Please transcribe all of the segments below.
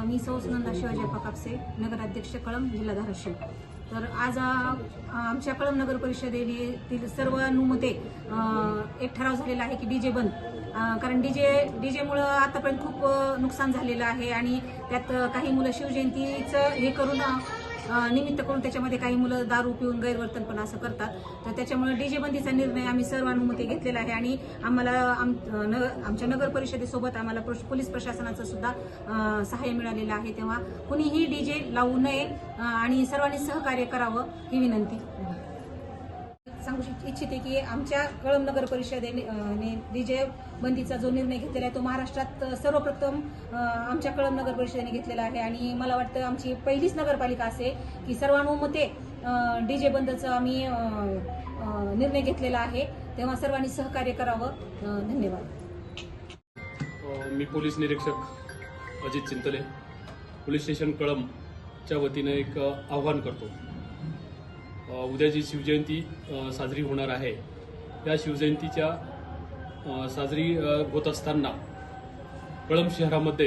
मी सौ सुनंदा शिवाजी कापसे, नगराध्यक्ष कळंब, जिल्हा धाराशिव. तर आज आमच्या कळंब नगर परिषदेतील सर्व अनुमते एक ठराव झालेला आहे की डीजे बंद. कारण डीजेमुळं आतापर्यंत खूप नुकसान झालेलं आहे आणि त्यात काही मुलं शिवजयंतीचं हे करून निमित्त करून त्याच्यामध्ये काही मुलं दारू पिऊन गैरवर्तन पण असं करतात. तर त्याच्यामुळे डीजे बंदीचा निर्णय आम्ही सर्व अनुमती घेतलेला आहे आणि आम्हाला आमच्या नगर परिषदेसोबत आम्हाला पोलीस प्रशासनाचं सुद्धा सहाय्य मिळालेलं आहे. तेव्हा कुणीही डीजे लावू नये आणि सर्वांनी सहकार्य करावं ही विनंती सांगू इच्छिते की आमच्या कळंब नगर परिषदेने डीजे बंदीचा जो निर्णय घेतलेला आहे तो महाराष्ट्रात सर्वप्रथम आमच्या कळंब नगर परिषदेने घेतलेला आहे आणि मला वाटतं आमची पहिलीच नगरपालिका असेल की सर्वानुमते डीजे बंदचा आम्ही निर्णय घेतलेला आहे. तेव्हा सर्वांनी सहकार्य करावं. धन्यवाद. मी पोलीस निरीक्षक अजित चिंतले, पोलीस स्टेशन कळंबच्या वतीने एक आव्हान करतो. उद्या जी शिवजयंती साजरी होणार आहे त्या शिवजयंतीच्या साजरी होत असताना कळंब शहरामध्ये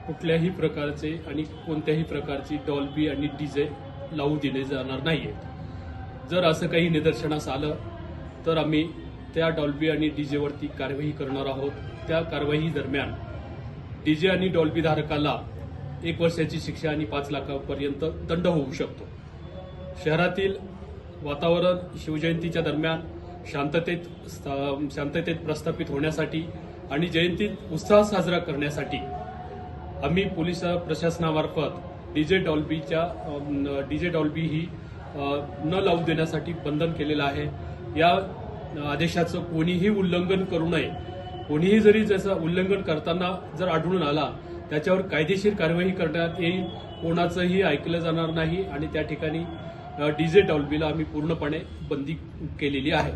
कुठल्याही प्रकारचे आणि कोणत्याही प्रकारची डॉल्बी आणि डीजे लावू दिले जाणार नाहीयेत. जर असं काही निदर्शनास आलं तर आम्ही त्या डॉल्बी आणि डीजेवरती कारवाई करणार आहोत. त्या कारवाई दरम्यान डीजे आणि डॉल्बी धारकाला 1 वर्षाची शिक्षा आणि 5 लाखापर्यंत दंड होऊ शकतो. शहरातील वातावरण शिवजयंतीच्या दरम्यान शांततेत प्रस्थापित होण्यासाठी आणि जयंतीत उत्साह साजरा करण्यासाठी आम्ही पोलीस प्रशासनामार्फत डीजे डॉल्बी ही न लावू देण्यासाठी बंधन केलेलं आहे. या आदेशाचं कोणीही उल्लंघन करू नये. कोणीही जरी जसं उल्लंघन करताना जर आढळून आला त्याच्यावर कायदेशीर कारवाई करण्यात येईल. कोणाचंही ऐकलं जाणार नाही आणि त्या ठिकाणी डीजे डॉल्बीला आम्ही पूर्णपणे बंदी केलेली आहे.